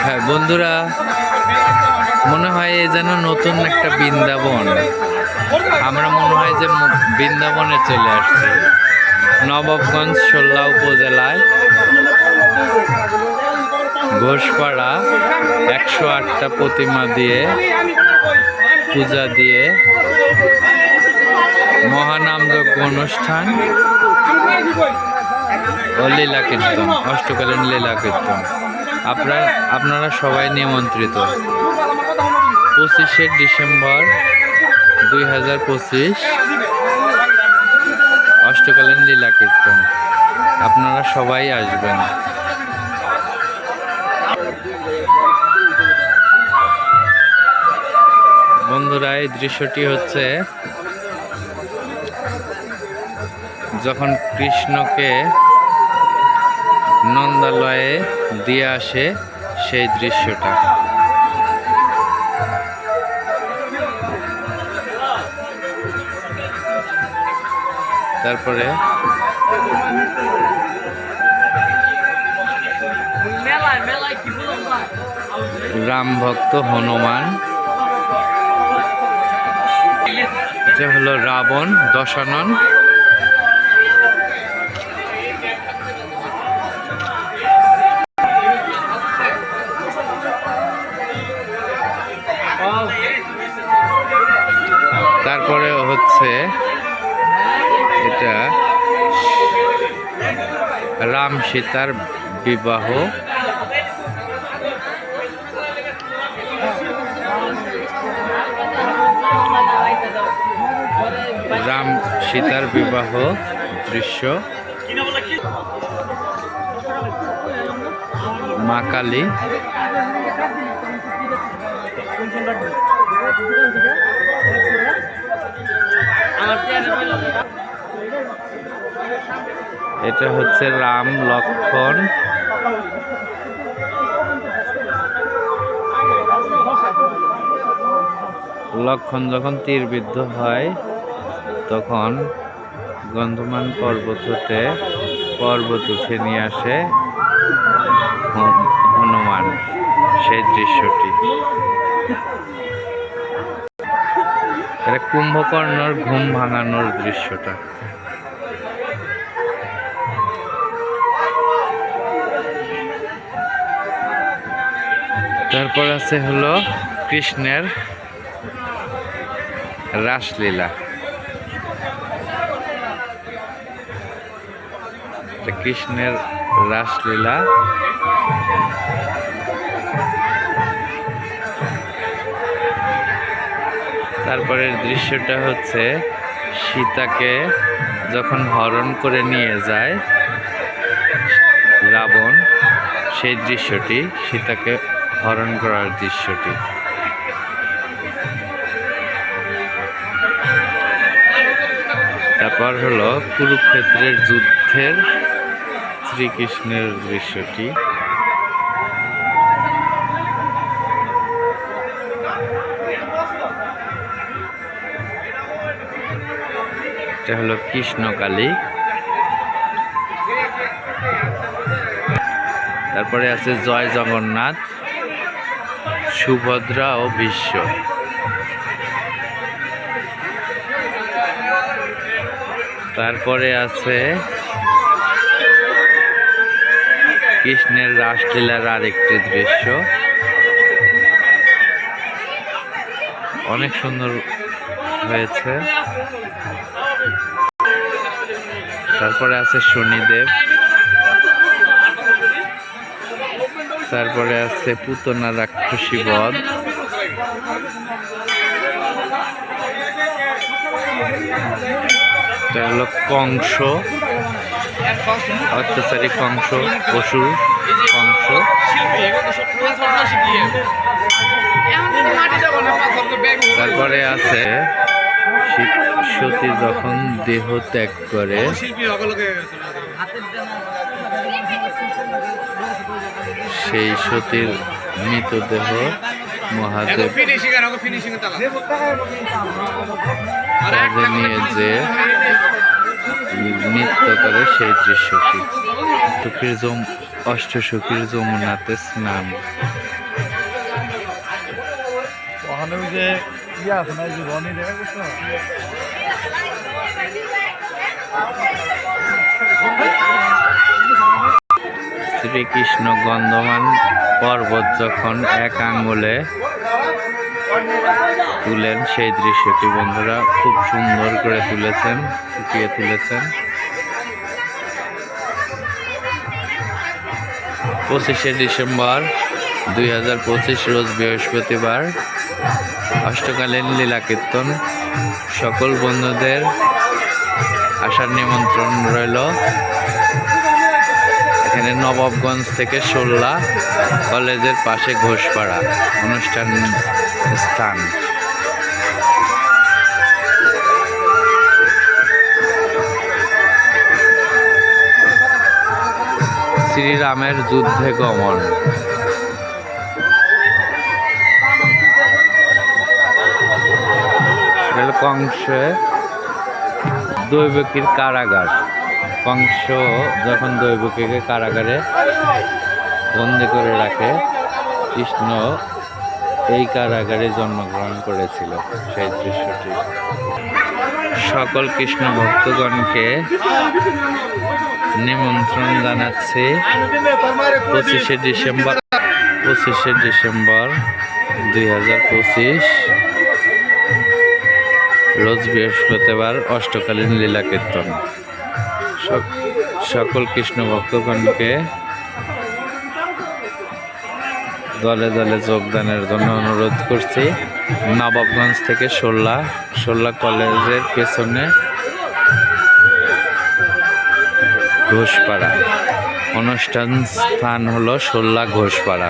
হ্যাঁ বন্ধুরা, মনে হয় এ যেন নতুন একটা বৃন্দাবন। আমরা মনে হয় যে বৃন্দাবনে চলে আসছি। নবাবগঞ্জ সোল্লা উপজেলায় ঘোষপাড়া 108টা প্রতিমা দিয়ে পূজা দিয়ে মহানামযজ্ঞ অনুষ্ঠান ও লীলা কীর্তন, অষ্টকালীন লীলা কীর্তন। আপনারা সবাই নিমন্ত্রিত। 25শে ডিসেম্বর 2025 অষ্টকালীন লীলা কীর্তন। আপনারা সবাই আসবেন। বন্ধুরা, এই দৃশ্যটি হচ্ছে যখন কৃষ্ণকে নন্দালয়ে দিয়ে আসে সেই দৃশ্যটা। তারপরে রাম ভক্ত হনুমান, এটা হলো রাবণ দশানন। তারপরে হচ্ছে এটা রাম সীতার বিবাহ। রাম সীতার বিবাহ দৃশ্য। মা কালী, এটা হচ্ছে রাম লক্ষ্মণ। লক্ষ্মণ যখন তীরবিদ্ধ হয় তখন গন্ধমান পর্বত হতে পর্বত উঠে নিয়ে আসে হনুমান, সেই দৃশ্যটি। এটা কুম্ভকর্ণর ঘুম ভাঙানোর দৃশ্যটা। তারপর আছে হলো কৃষ্ণের রাসলীলা। কৃষ্ণের রাসলীলা। তারপরের দৃশ্যটা হচ্ছে সীতাকে যখন হরণ করে নিয়ে যায় রাবণ, সেই দৃশ্যটি, সীতাকে হরণ করার দৃশ্যটি। তারপর হলো কুরুক্ষেত্রের যুদ্ধের শ্রীকৃষ্ণের দৃশ্যটি। এটা হলো কৃষ্ণকালী। তারপরে আছে জয় জগন্নাথ, সুভদ্রা ও ভীষ্ম। তারপরে আছে কৃষ্ণের রাসলীলার আরেকটি দৃশ্য। অনেক সুন্দর হয়েছে। তারপরে আছে শনিদেব। তারপরে আছে পুতনা রাক্ষসী বধ। এটা হলো কংস, অত্যাচারী কংস, অসুর কংস। তারপরে আছে সতী যখন দেহ ত্যাগ করে সেই সতীর মৃতদেহ মহাদেব নিয়ে যে নৃত্য করে সেই দৃশ্যটি। অষ্টসখীর যমুনাতে স্নান। ওখানে ওই যে ইয়ে আছে না, যে রনি দেখা গেছে। শ্রীকৃষ্ণ গন্ধমান পর্বত যখন এক আঙ্গুলে তুলেন সেই দৃশ্যটি বন্ধুরা খুব সুন্দর করে তুলেছেন, ফুটিয়ে তুলেছেন। 25শে ডিসেম্বর 2025 রোজ বৃহস্পতিবার অষ্টকালীন লীলা কীর্তন। সকল বন্ধুদের আসার নিমন্ত্রণ রইল। এখানে নবাবগঞ্জ থেকে 16 কলেজের পাশে ঘোষপাড়া অনুষ্ঠান স্থান। শ্রীরামের যুদ্ধে গমন। কংসে দৈবকীর কারাগার। কংস যখন দৈবকীকে কারাগারে বন্দি করে রাখে, কৃষ্ণ এই কারাগারে জন্মগ্রহণ করেছিল, সেই দৃশ্যটি। সকল কৃষ্ণ ভক্তগণকে নিমন্ত্রণ জানাচ্ছি 25শে ডিসেম্বর 2025 রোজ বৃহস্পতিবার অষ্টকালীন লীলা কীর্তন। সকল কৃষ্ণ ভক্তগণকে দলে দলে যোগদানের জন্য অনুরোধ করছি। নবাবগঞ্জ থেকে 16 কলেজের পেছনে ঘোষপাড়া। অনুষ্ঠান স্থান হলো 16 ঘোষপাড়া।